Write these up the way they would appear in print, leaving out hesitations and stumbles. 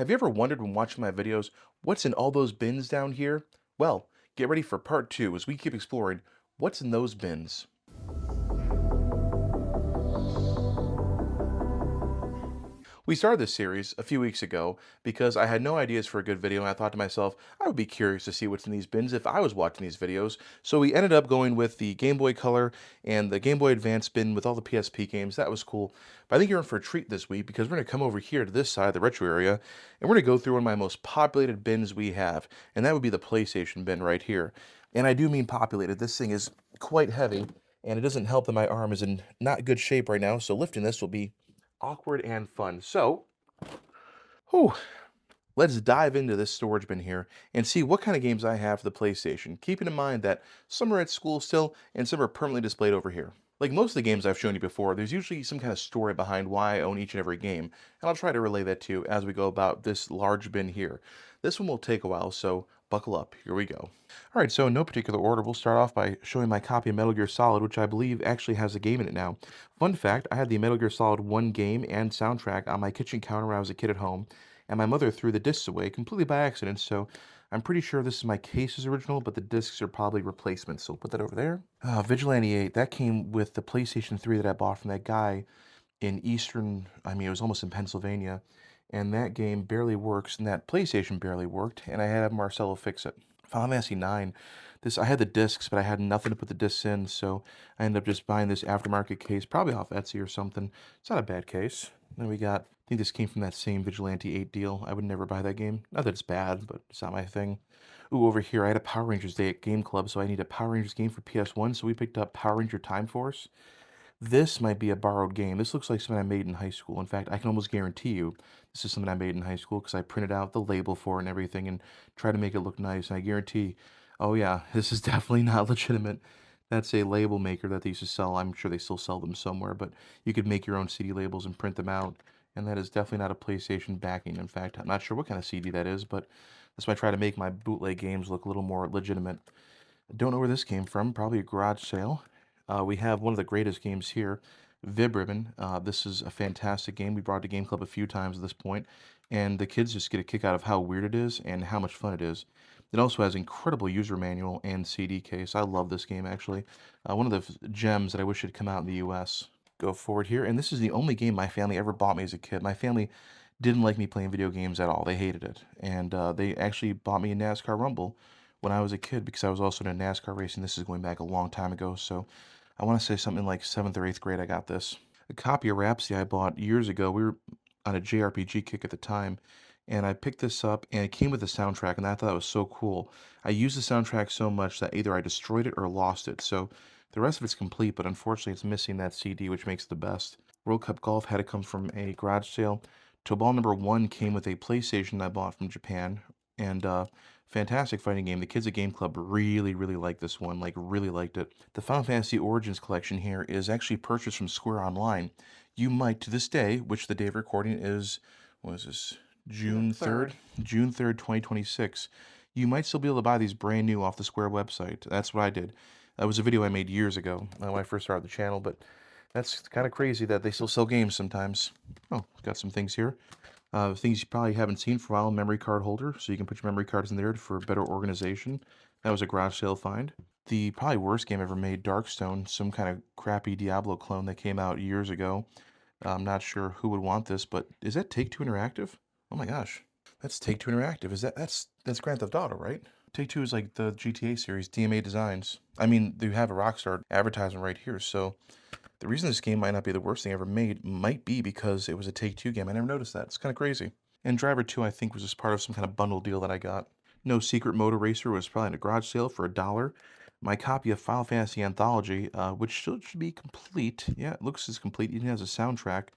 Have you ever wondered when watching my videos, what's in all those bins down here? Well, get ready for part two as we keep exploring what's in those bins. We started this series a few weeks ago because I had no ideas for a good video and I thought to myself, I would be curious to see what's in these bins if I was watching these videos. So we ended up going with the Game Boy Color and the Game Boy Advance bin with all the PSP games. That was cool. But I think you're in for a treat this week because we're going to come over here to this side, the retro area, and we're going to go through one of my most populated bins we have. And that would be the PlayStation bin right here. And I do mean populated. This thing is quite heavy and it doesn't help that my arm is in not good shape right now. So lifting this will be awkward and fun. So, whew, let's dive into this storage bin here and see what kind of games I have for the PlayStation, keeping in mind that some are at school still and some are permanently displayed over here. Like most of the games I've shown you before, there's usually some kind of story behind why I own each and every game, and I'll try to relay that to you as we go about this large bin here. This one will take a while, so buckle up. Here we go. All right, so in no particular order, we'll start off by showing my copy of Metal Gear Solid, which I believe actually has a game in it now. Fun fact, I had the Metal Gear Solid 1 game and soundtrack on my kitchen counter when I was a kid at home, and my mother threw the discs away completely by accident, so I'm pretty sure this is my case's original, but the discs are probably replacements, so we'll put that over there. Vigilante 8, that came with the PlayStation 3 that I bought from that guy in it was almost in Pennsylvania, and that game barely works, and that PlayStation barely worked, and I had Marcelo fix it. Final Fantasy 9, I had the discs, but I had nothing to put the discs in, so I ended up just buying this aftermarket case, probably off Etsy or something. It's not a bad case. Then we got, I think this came from that same Vigilante 8 deal. I would never buy that game. Not that it's bad, but it's not my thing. Ooh, over here, I had a Power Rangers Day at Game Club, so I need a Power Rangers game for PS1, so we picked up Power Ranger Time Force. This might be a borrowed game. This looks like something I made in high school. In fact, I can almost guarantee you this is something I made in high school because I printed out the label for it and everything and tried to make it look nice. And I guarantee, oh yeah, this is definitely not legitimate. That's a label maker that they used to sell. I'm sure they still sell them somewhere, but you could make your own CD labels and print them out. And that is definitely not a PlayStation backing. In fact, I'm not sure what kind of CD that is, but that's why I try to make my bootleg games look a little more legitimate. I don't know where this came from. Probably a garage sale. We have one of the greatest games here, Vib Ribbon. This is a fantastic game. We brought it to Game Club a few times at this point, and the kids just get a kick out of how weird it is and how much fun it is. It also has incredible user manual and CD case. I love this game, actually. One of the gems that I wish had come out in the US. Go forward here, and this is the only game my family ever bought me as a kid. My family didn't like me playing video games at all. They hated it, and they actually bought me a NASCAR Rumble when I was a kid because I was also in NASCAR racing. This is going back a long time ago, so I want to say something like 7th or 8th grade I got this. A copy of Rhapsody I bought years ago. We were on a JRPG kick at the time, and I picked this up, and it came with the soundtrack, and I thought it was so cool. I used the soundtrack so much that either I destroyed it or lost it, so the rest of it's complete, but unfortunately it's missing that CD, which makes it the best. World Cup Golf had to come from a garage sale. Tobal number 1 came with a PlayStation I bought from Japan, and fantastic fighting game. The kids at Game Club really, really liked this one, like really liked it. The Final Fantasy Origins collection here is actually purchased from Square Online. You might, to this day, which the day of recording is, what is this, June 3rd? June 3rd, 2026. You might still be able to buy these brand new off the Square website. That's what I did. That was a video I made years ago when I first started the channel, but that's kind of crazy that they still sell games sometimes. Oh, got some things here. Things you probably haven't seen for a while, memory card holder, so you can put your memory cards in there for better organization. That was a garage sale find. The probably worst game ever made, Darkstone, some kind of crappy Diablo clone that came out years ago. I'm not sure who would want this, but is that Take-Two Interactive? Oh my gosh, that's Take-Two Interactive. That's Grand Theft Auto, right? Take-Two is like the GTA series, DMA Designs. I mean, you have a Rockstar advertisement right here, so the reason this game might not be the worst thing ever made might be because it was a Take-Two game. I never noticed that. It's kind of crazy. And Driver 2, I think, was just part of some kind of bundle deal that I got. No Secret Motor Racer was probably in a garage sale for $1. My copy of Final Fantasy Anthology, which still should be complete. Yeah, it looks as complete. It has a soundtrack.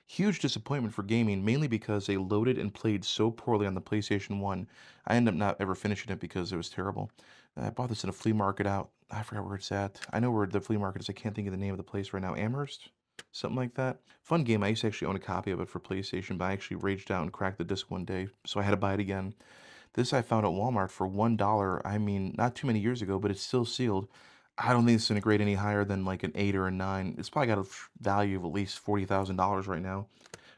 Huge disappointment for gaming, mainly because they loaded and played so poorly on the PlayStation 1. I ended up not ever finishing it because it was terrible. I bought this in a flea market out. I forgot where it's at. I know where the flea market is. I can't think of the name of the place right now. Amherst? Something like that. Fun game. I used to actually own a copy of it for PlayStation, but I actually raged out and cracked the disc one day, so I had to buy it again. This I found at Walmart for $1. I mean, not too many years ago, but it's still sealed. I don't think it's going to grade any higher than like an 8 or a 9. It's probably got a value of at least $40,000 right now.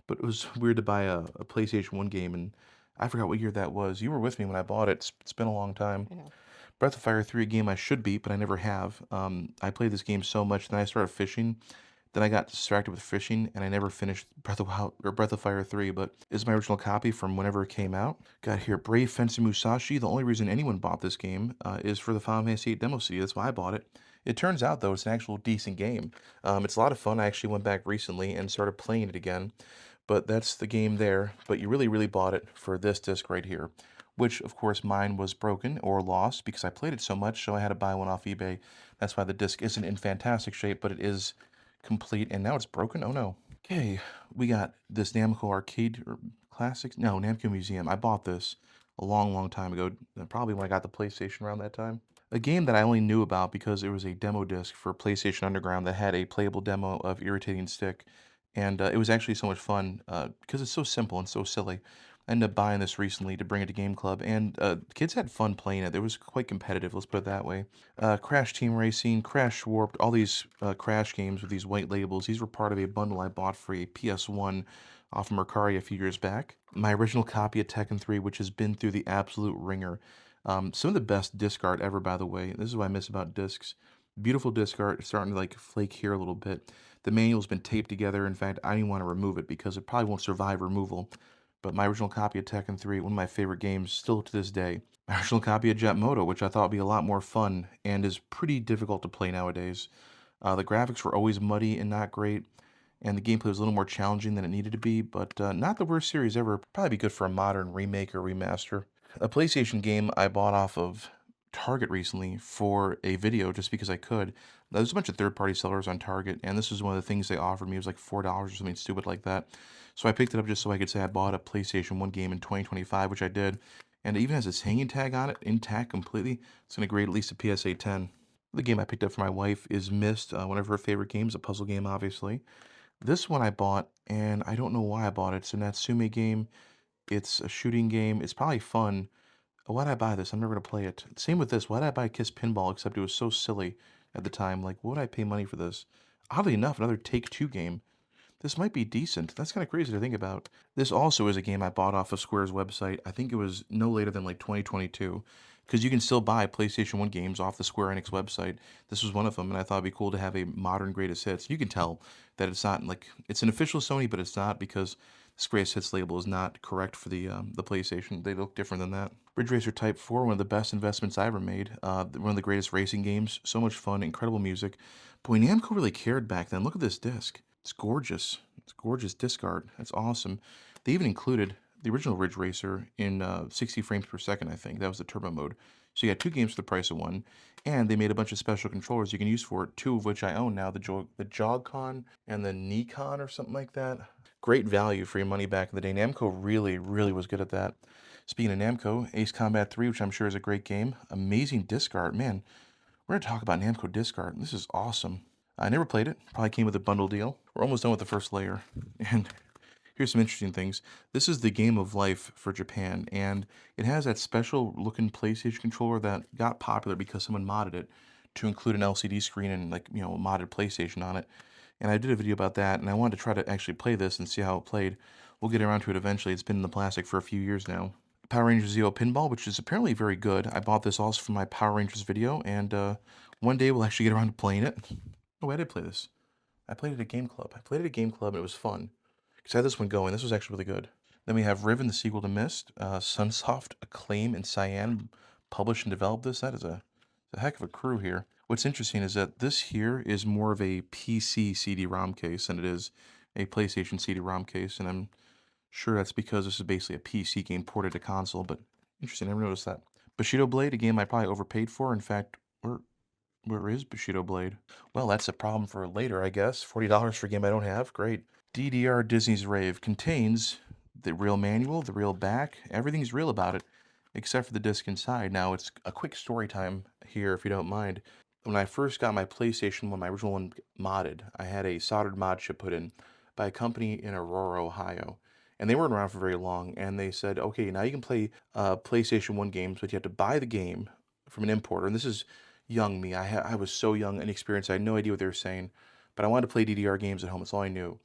But it was weird to buy a PlayStation 1 game and I forgot what year that was. You were with me when I bought it. It's been a long time. I know. Breath of Fire 3, a game I should beat, but I never have. I played this game so much, then I started fishing. Then I got distracted with fishing, and I never finished Breath of Fire 3. But this is my original copy from whenever it came out. Got here Brave Fencer Musashi. The only reason anyone bought this game is for the Final Fantasy VIII demo CD. That's why I bought it. It turns out though it's an actual decent game. It's a lot of fun. I actually went back recently and started playing it again. But that's the game there. But you really bought it for this disc right here, which of course mine was broken or lost because I played it so much, so I had to buy one off eBay. That's why the disc isn't in fantastic shape, but it is complete, and now it's broken. Oh no. Okay, we got this Namco Arcade Classics. No, Namco Museum. I bought this a long time ago, probably when I got the PlayStation around that time. A game that I only knew about because it was a demo disc for PlayStation Underground that had a playable demo of Irritating Stick, and it was actually so much fun because it's so simple and so silly. I ended up buying this recently to bring it to Game Club, and kids had fun playing it. It was quite competitive, let's put it that way. Crash Team Racing, Crash Warped, all these Crash games with these white labels. These were part of a bundle I bought for a PS1 off of Mercari a few years back. My original copy of Tekken 3, which has been through the absolute ringer. Some of the best disc art ever, by the way. This is what I miss about discs. Beautiful disc art, it's starting to like flake here a little bit. The manual's been taped together. In fact, I didn't want to remove it because it probably won't survive removal. But my original copy of Tekken 3, one of my favorite games still to this day. My original copy of Jet Moto, which I thought would be a lot more fun and is pretty difficult to play nowadays. The graphics were always muddy and not great, and the gameplay was a little more challenging than it needed to be, but not the worst series ever. Probably be good for a modern remake or remaster. A PlayStation game I bought off of Target recently for a video just because I could. There's a bunch of third-party sellers on Target, and this was one of the things they offered me. It was like $4 or something stupid like that. So I picked it up just so I could say I bought a PlayStation 1 game in 2025, which I did. And it even has its hanging tag on it, intact completely. It's going to grade at least a PSA 10. The game I picked up for my wife is Myst, one of her favorite games, a puzzle game, obviously. This one I bought, and I don't know why I bought it. It's a Natsume game. It's a shooting game. It's probably fun. Why'd I buy this? I'm never gonna play it. Same with this. Why'd I buy Kiss Pinball? Except it was so silly at the time. Like, what would I pay money for this? Oddly enough, another Take-Two game. This might be decent. That's kind of crazy to think about. This also is a game I bought off of Square's website. I think it was no later than like 2022, because you can still buy PlayStation 1 games off the Square Enix website. This was one of them, and I thought it'd be cool to have a modern greatest hits. You can tell that it's not like it's an official Sony, but it's not because this greatest hits label is not correct for the PlayStation. They look different than that. Ridge Racer Type 4, one of the best investments I ever made. One of the greatest racing games. So much fun, incredible music. Boy, Namco really cared back then. Look at this disc. It's gorgeous. It's gorgeous disc art. That's awesome. They even included the original Ridge Racer in 60 frames per second, I think. That was the turbo mode. So you got two games for the price of one, and they made a bunch of special controllers you can use for it, two of which I own now, the JogCon and the Nikon or something like that. Great value for your money back in the day. Namco really was good at that. Speaking of Namco, Ace Combat 3, which I'm sure is a great game. Amazing disc art. Man, we're going to talk about Namco disc art. This is awesome. I never played it. Probably came with a bundle deal. We're almost done with the first layer. And here's some interesting things. This is the Game of Life for Japan, and it has that special looking PlayStation controller that got popular because someone modded it to include an LCD screen and like, a modded PlayStation on it. And I did a video about that, and I wanted to try to actually play this and see how it played. We'll get around to it eventually. It's been in the plastic for a few years now. Power Rangers Zeo Pinball, which is apparently very good. I bought this also for my Power Rangers video, and one day we'll actually get around to playing it. Oh, I did play this. I played it at Game Club. I played it at Game Club, and it was fun. Because I had this one going. This was actually really good. Then we have Riven, the sequel to Myst. Sunsoft, Acclaim, and Cyan published and developed this. That is a heck of a crew here. What's interesting is that this here is more of a PC CD-ROM case than it is a PlayStation CD-ROM case, and I'm sure that's because this is basically a PC game ported to console, but interesting, I never noticed that. Bushido Blade, a game I probably overpaid for. In fact, where is Bushido Blade? Well, that's a problem for later, I guess. $40 for a game I don't have. Great. DDR Disney's Rave contains the real manual, the real back. Everything's real about it, except for the disc inside. Now, it's a quick story time here, if you don't mind. When I first got my PlayStation, when my original one modded, I had a soldered mod chip put in by a company in Aurora, Ohio. And they weren't around for very long. And they said, okay, now you can play PlayStation 1 games, but you have to buy the game from an importer. And this is young me. I was so young and inexperienced. I had no idea what they were saying. But I wanted to play DDR games at home. That's all I knew.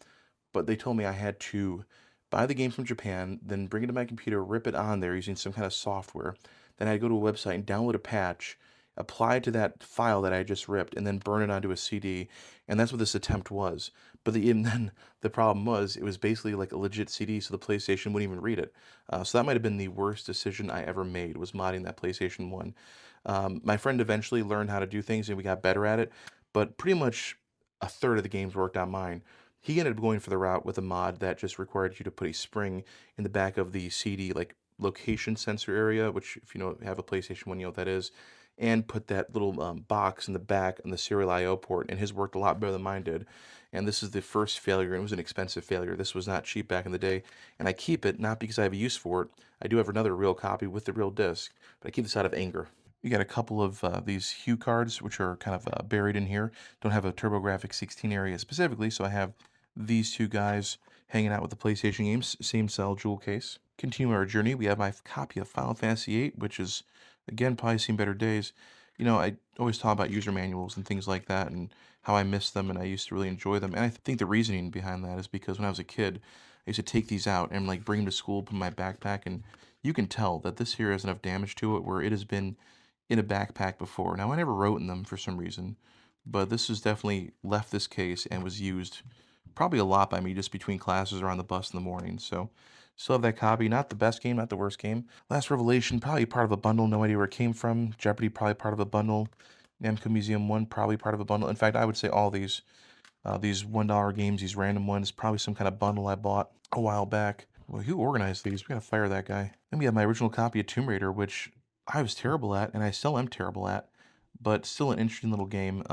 But they told me I had to buy the game from Japan, then bring it to my computer, rip it on there using some kind of software. Then I'd go to a website and download a patch, apply it to that file that I just ripped, and then burn it onto a CD. And that's what this attempt was. And then the problem was it was basically like a legit CD, so the PlayStation wouldn't even read it. So that might have been the worst decision I ever made was modding that PlayStation 1. My friend eventually learned how to do things and we got better at it, but pretty much a third of the games worked on mine. He ended up going for the route with a mod that just required you to put a spring in the back of the CD, like location sensor area, which if you know have a PlayStation 1, you know what that is, and put that little box in the back on the serial I/O port. And his worked a lot better than mine did. And this is the first failure, and it was an expensive failure. This was not cheap back in the day, and I keep it not because I have a use for it. I do have another real copy with the real disc, but I keep this out of anger. You got a couple of these hue cards, which are kind of buried in here. Don't have a TurboGrafx 16 area specifically, so I have these two guys hanging out with the PlayStation games, same cell jewel case. Continuing our journey, we have my copy of Final Fantasy VIII, which is, again, probably seen better days. You know, I always talk about user manuals and things like that and how I miss them and I used to really enjoy them. And I think the reasoning behind that is because when I was a kid, I used to take these out and like bring them to school, put in my backpack, and you can tell that this here has enough damage to it where it has been in a backpack before. Now, I never wrote in them for some reason, but this has definitely left this case and was used probably a lot by me just between classes or on the bus in the morning. So, still have that copy. Not the best game, not the worst game. Last Revelation, probably part of a bundle. No idea where it came from. Jeopardy, probably part of a bundle. Namco Museum 1, probably part of a bundle. In fact, I would say all these $1 games, these random ones, probably some kind of bundle I bought a while back. Well, who organized these? We gotta fire that guy. Then we have my original copy of Tomb Raider, which I was terrible at, and I still am terrible at, but still an interesting little game.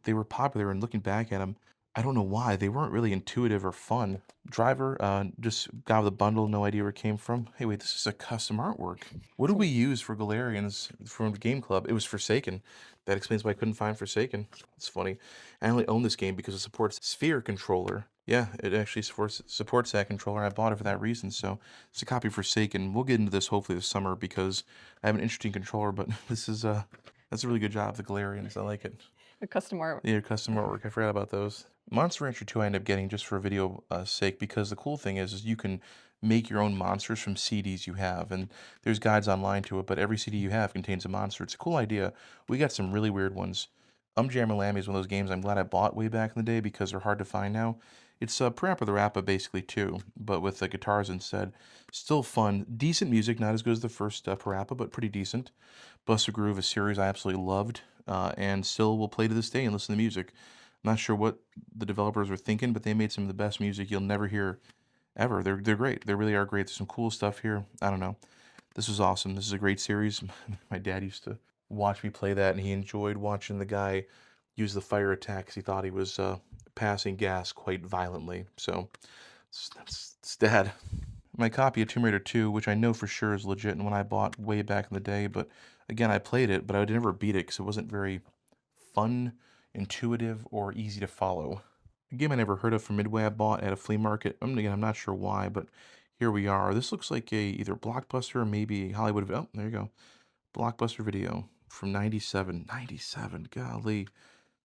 They were popular, and looking back at them, I don't know why they weren't really intuitive or fun. Driver, just got with a bundle, no idea where it came from. Hey, wait, this is a custom artwork. What did we use for Galarians from Game Club? It was Forsaken. That explains why I couldn't find Forsaken. It's funny. I only own this game because it supports Sphere controller. Yeah, it actually supports that controller. I bought it for that reason. So it's a copy of Forsaken. We'll get into this hopefully this summer because I have an interesting controller. But this is that's a really good job. The Galarians, I like it. A custom art. Yeah, custom artwork. I forgot about those. Monster Rancher 2 I ended up getting just for video sake because the cool thing is you can make your own monsters from CDs you have, and there's guides online to it, but every CD you have contains a monster. It's a cool idea. We got some really weird ones. Jammer Lammy is one of those games I'm glad I bought way back in the day because they're hard to find now. It's Parappa the Rappa basically too, but with the guitars instead. Still fun. Decent music, not as good as the first Parappa, but pretty decent. Buster Groove, a series I absolutely loved, and still will play to this day and listen to music. I'm not sure what the developers were thinking, but they made some of the best music you'll never hear ever. They're great. They really are great. There's some cool stuff here. I don't know. This was awesome. This is a great series. My dad used to watch me play that, and he enjoyed watching the guy use the fire attack because he thought he was passing gas quite violently. So it's dad. My copy of Tomb Raider 2, which I know for sure is legit and one I bought way back in the day, but again, I played it, but I would never beat it because it wasn't very fun, intuitive, or easy to follow. A game I never heard of from Midway I bought at a flea market. Again, I'm not sure why, but here we are. This looks like either Blockbuster or maybe Hollywood. Oh, there you go. Blockbuster Video from 97. 97, golly.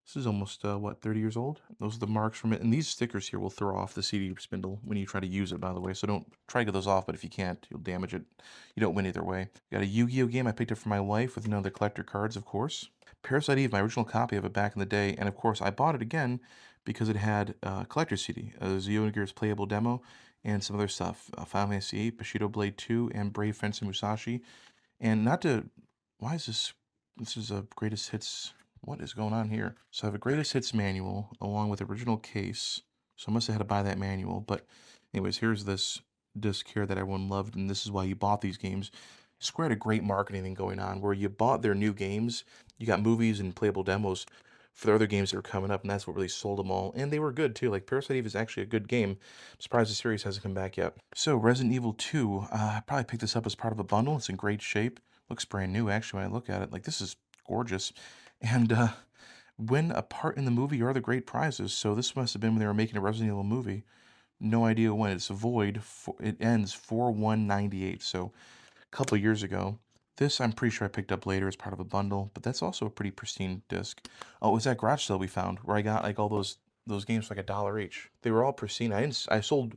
This is almost, what, 30 years old? Those are the marks from it. And these stickers here will throw off the CD spindle when you try to use it, by the way. So don't try to get those off, but if you can't, you'll damage it. You don't win either way. Got a Yu-Gi-Oh game I picked up for my wife with none of the collector cards, of course. Parasite Eve, my original copy of it back in the day. And of course, I bought it again because it had a collector's CD, a Xenogears playable demo, and some other stuff. Final Fantasy VIII, Bushido Blade 2, and Brave Fencer Musashi. And not to... Why is this... This is a greatest hits... What is going on here? So I have a greatest hits manual along with original case. So I must have had to buy that manual. But anyways, here's this disc here that everyone loved, and this is why you bought these games. Square had a great marketing thing going on where you bought their new games, you got movies and playable demos for their other games that were coming up, and that's what really sold them all. And they were good too. Like Parasite Eve is actually a good game. I'm surprised the series hasn't come back yet. So Resident Evil 2, I probably picked this up as part of a bundle. It's in great shape. Looks brand new actually when I look at it. Like this is gorgeous. And win a part in the movie or other great prizes. So this must have been when they were making a Resident Evil movie. No idea when. It's a void. It ends 4/1/98. So a couple years ago. This I'm pretty sure I picked up later as part of a bundle, but that's also a pretty pristine disc. Oh, it was that garage sale we found where I got like all those games for like $1 each. They were all pristine. I sold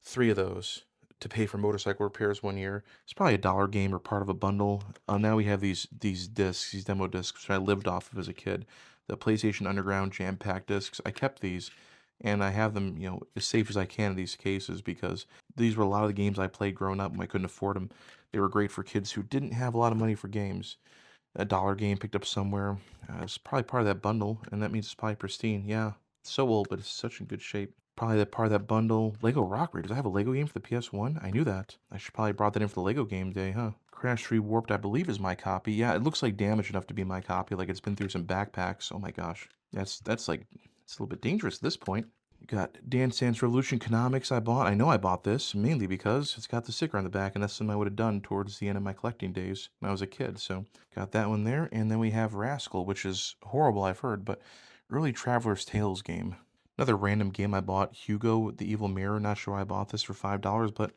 3 of those to pay for motorcycle repairs one year. It's probably a dollar game or part of a bundle. Now we have these discs, these demo discs, which I lived off of as a kid. The PlayStation Underground Jam Pack discs. I kept these, and I have them, as safe as I can in these cases because these were a lot of the games I played growing up when I couldn't afford them. They were great for kids who didn't have a lot of money for games. A dollar game picked up somewhere. It's probably part of that bundle, and that means it's probably pristine. Yeah, it's so old, but it's such in good shape. Probably that part of that bundle. Lego Rock Raiders. I have a Lego game for the PS1. I knew that. I should probably brought that in for the Lego game day, huh? Crash 3 Warped, I believe, is my copy. Yeah, it looks like damaged enough to be my copy. Like it's been through some backpacks. Oh my gosh, that's like it's a little bit dangerous at this point. You got Dance Dance Revolution Economics I bought. I know I bought this mainly because it's got the sticker on the back, and that's something I would have done towards the end of my collecting days when I was a kid. So got that one there, and then we have Rascal, which is horrible, I've heard, but early Traveler's Tales game. Another random game I bought, Hugo the Evil Mirror. Not sure why I bought this for $5, but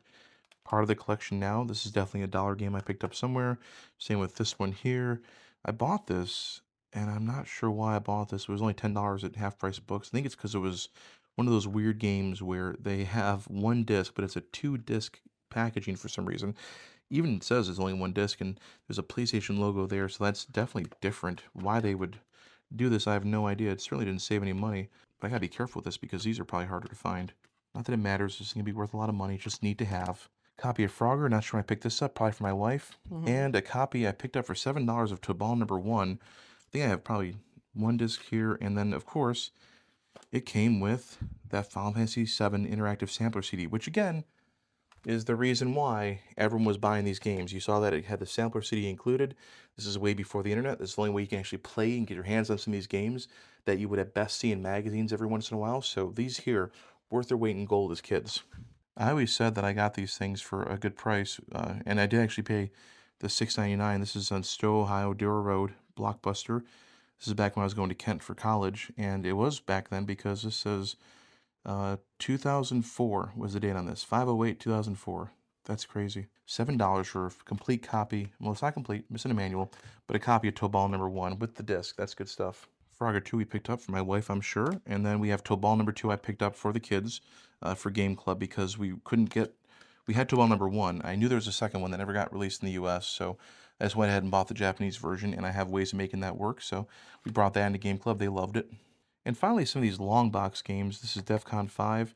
part of the collection now. This is definitely a dollar game I picked up somewhere. Same with this one here. I bought this, and I'm not sure why I bought this. It was only $10 at half price books. I think it's because it was one of those weird games where they have one disc, but it's a two-disc packaging for some reason. Even it says it's only one disc, and there's a PlayStation logo there, so that's definitely different. Why they would do this, I have no idea. It certainly didn't save any money, but I gotta be careful with this because these are probably harder to find. Not that it matters, it's gonna be worth a lot of money, just need to have. Copy of Frogger, not sure when I picked this up, probably for my wife. And a copy I picked up for $7 of Tobal number 1. I think I have probably one disc here, and then of course it came with that Final Fantasy VII interactive sampler CD, which again is the reason why everyone was buying these games. You saw that it had the sampler CD included. This is way before the internet. This is the only way you can actually play and get your hands on some of these games that you would at best see in magazines every once in a while. So these here, worth their weight in gold as kids. I always said that I got these things for a good price, and I did actually pay the $6.99. This is on Stowe, Ohio, Dura Road, Blockbuster. This is back when I was going to Kent for college, and it was back then because this says 2004 was the date on this. 5/08/2004. That's crazy. $7 for a complete copy. Well, it's not complete, missing a manual, but a copy of Tobal number 1 with the disc. That's good stuff. Frogger 2 we picked up for my wife, I'm sure. And then we have Tobal number 2 I picked up for the kids for Game Club because we couldn't get. We had Tobal number 1. I knew there was a second one that never got released in the US, so I just went ahead and bought the Japanese version, and I have ways of making that work, so we brought that into Game Club. They loved it. And finally, some of these long box games. This is DEF CON 5.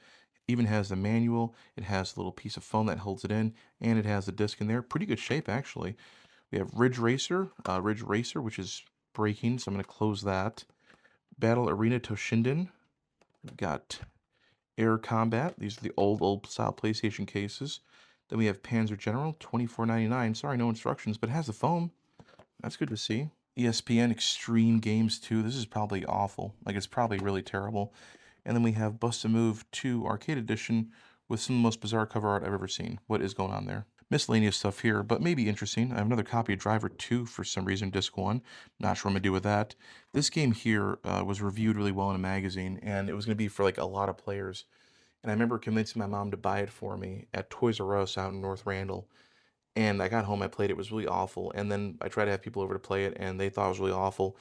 Even has the manual. It has a little piece of foam that holds it in, and it has the disc in there. Pretty good shape, actually. We have Ridge Racer, which is breaking, so I'm going to close that. Battle Arena Toshinden. We've got Air Combat. These are the old style PlayStation cases. Then we have Panzer General, $24.99. Sorry, no instructions, but it has the foam. That's good to see. ESPN Extreme Games 2. This is probably awful. Like, it's probably really terrible. And then we have Bust a Move 2 Arcade Edition with some of the most bizarre cover art I've ever seen. What is going on there? Miscellaneous stuff here, but maybe interesting. I have another copy of Driver 2 for some reason, Disc 1. Not sure what I'm going to do with that. This game here was reviewed really well in a magazine, and it was going to be for like a lot of players. And I remember convincing my mom to buy it for me at Toys R Us out in North Randall. And I got home, I played it, was really awful. And then I tried to have people over to play it, and they thought it was really awful.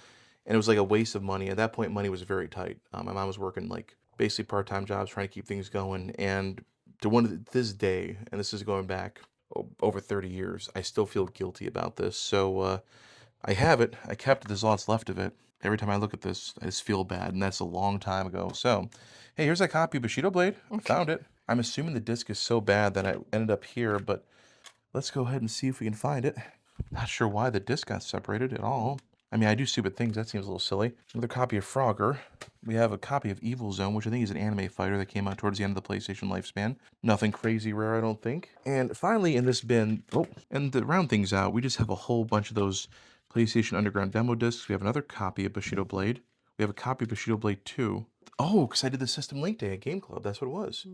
And it was like a waste of money. At that point, money was very tight. My mom was working like basically part-time jobs, trying to keep things going. And this day, and this is going back over 30 years, I still feel guilty about this. So I have it. I kept it. There's lots left of it. Every time I look at this, I just feel bad, and that's a long time ago. So, hey, here's a copy of Bushido Blade. I found it. I'm assuming the disc is so bad that I ended up here, but let's go ahead and see if we can find it. Not sure why the disc got separated at all. I mean, I do stupid things. That seems a little silly. Another copy of Frogger. We have a copy of Evil Zone, which I think is an anime fighter that came out towards the end of the PlayStation lifespan. Nothing crazy rare, I don't think. And finally, in this bin, and to round things out, we just have a whole bunch of those PlayStation Underground demo discs. We have another copy of Bushido Blade. We have a copy of Bushido Blade 2. Oh, because I did the System Link Day at Game Club. That's what it was.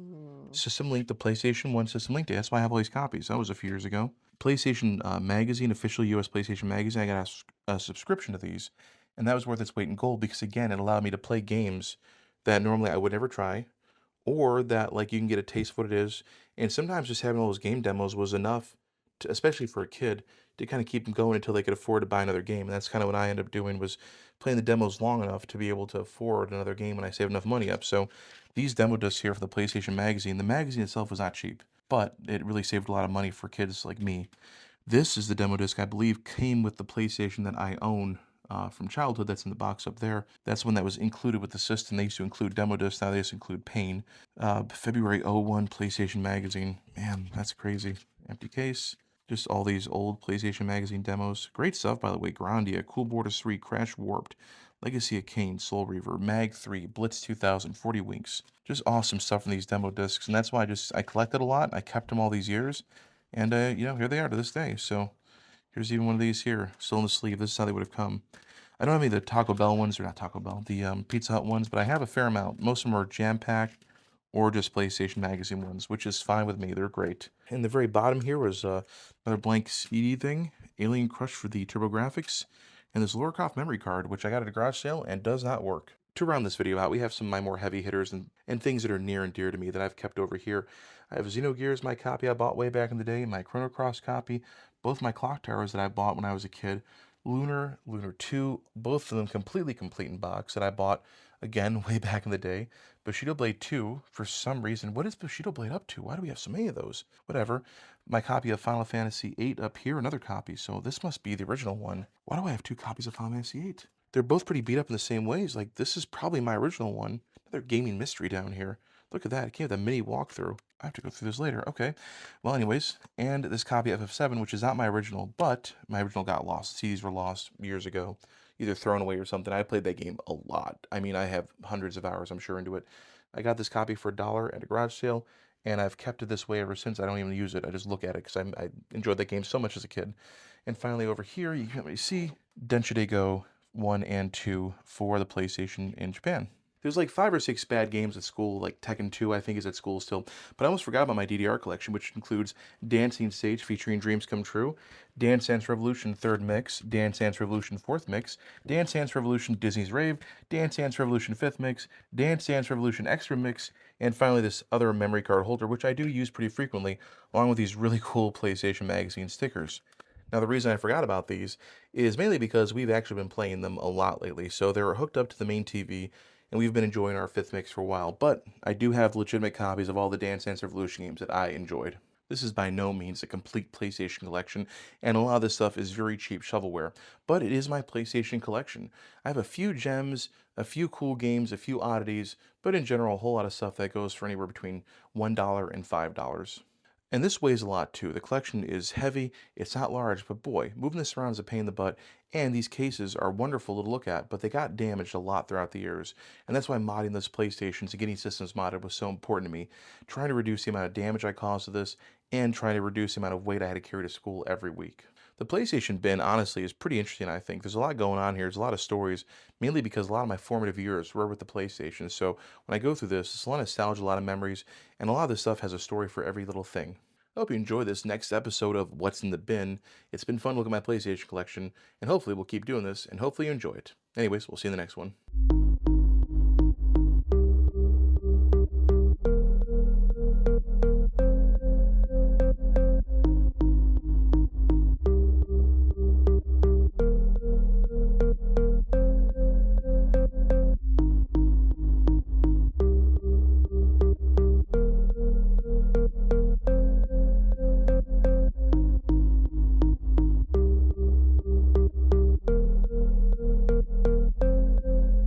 System Link, the PlayStation 1 System Link Day. That's why I have all these copies. That was a few years ago. PlayStation Magazine, official US PlayStation Magazine. I got a subscription to these, and that was worth its weight in gold because, again, it allowed me to play games that normally I would never try, or that, like, you can get a taste of what it is. And sometimes just having all those game demos was enough especially for a kid, to kind of keep them going until they could afford to buy another game. And that's kind of what I ended up doing, was playing the demos long enough to be able to afford another game when I saved enough money up. So these demo discs here for the PlayStation Magazine, the magazine itself was not cheap, but it really saved a lot of money for kids like me. This is the demo disc I believe came with the PlayStation that I own from childhood. That's in the box up there. That's one that was included with the system. They used to include demo discs. Now they just include Pain. February '01 PlayStation Magazine. Man, that's crazy. Empty case. Just all these old PlayStation Magazine demos. Great stuff, by the way. Grandia, Cool Borders 3, Crash Warped, Legacy of Kain, Soul Reaver, Mag 3, Blitz 2000, 40 Winks. Just awesome stuff from these demo discs. And that's why I collected a lot. I kept them all these years. And, here they are to this day. So here's even one of these here, still in the sleeve. This is how they would have come. I don't have any of the Taco Bell ones, or not Taco Bell, the Pizza Hut ones, but I have a fair amount. Most of them are jam-packed or just PlayStation Magazine ones, which is fine with me. They're great. In the very bottom here was another blank CD thing, Alien Crush for the TurboGrafx, and this Lorcoff memory card, which I got at a garage sale and does not work. To round this video out, we have some of my more heavy hitters and things that are near and dear to me that I've kept over here. I have Xenogears, my copy I bought way back in the day, my Chrono Cross copy, both my clock towers that I bought when I was a kid, Lunar, Lunar 2, both of them completely complete in box that I bought, again, way back in the day. Bushido Blade 2, for some reason. What is Bushido Blade up to? Why do we have so many of those? Whatever. My copy of Final Fantasy VIII up here, another copy, so this must be the original one. Why do I have two copies of Final Fantasy VIII? They're both pretty beat up in the same ways. Like, this is probably my original one. Another gaming mystery down here. Look at that. It came with a mini walkthrough. I have to go through this later. Okay. Well, anyways, and this copy of FF7, which is not my original, but my original got lost. CDs were lost years ago, either thrown away or something. I played that game a lot. I mean, I have hundreds of hours, I'm sure, into it. I got this copy for $1 at a garage sale, and I've kept it this way ever since. I don't even use it. I just look at it because I enjoyed that game so much as a kid. And finally, over here, you can see Densha de Go 1 and 2 for the PlayStation in Japan. There's like 5 or 6 bad games at school, like Tekken 2 I think is at school still, but I almost forgot about my DDR collection, which includes Dancing Sage featuring Dreams Come True, Dance Dance Revolution 3rd Mix, Dance Dance Revolution 4th Mix, Dance Dance Revolution Disney's Rave, Dance Dance Revolution 5th Mix, Dance Dance Revolution Extra Mix, and finally this other memory card holder, which I do use pretty frequently, along with these really cool PlayStation Magazine stickers. Now, the reason I forgot about these is mainly because we've actually been playing them a lot lately. So they're hooked up to the main TV, and we've been enjoying our 5th Mix for a while. But I do have legitimate copies of all the Dance Dance Revolution games that I enjoyed. This is by no means a complete PlayStation collection, and a lot of this stuff is very cheap shovelware, but it is my PlayStation collection. I have a few gems, a few cool games, a few oddities, but in general, a whole lot of stuff that goes for anywhere between $1 and $5. And this weighs a lot too. The collection is heavy, it's not large, but boy, moving this around is a pain in the butt. And these cases are wonderful to look at, but they got damaged a lot throughout the years. And that's why modding this PlayStation and getting systems modded was so important to me. Trying to reduce the amount of damage I caused to this, and trying to reduce the amount of weight I had to carry to school every week. The PlayStation bin, honestly, is pretty interesting, I think. There's a lot going on here. There's a lot of stories, mainly because a lot of my formative years were with the PlayStation. So when I go through this, it's a lot of nostalgia, a lot of memories, and a lot of this stuff has a story for every little thing. I hope you enjoy this next episode of What's in the Bin. It's been fun looking at my PlayStation collection, and hopefully we'll keep doing this, and hopefully you enjoy it. Anyways, we'll see you in the next one.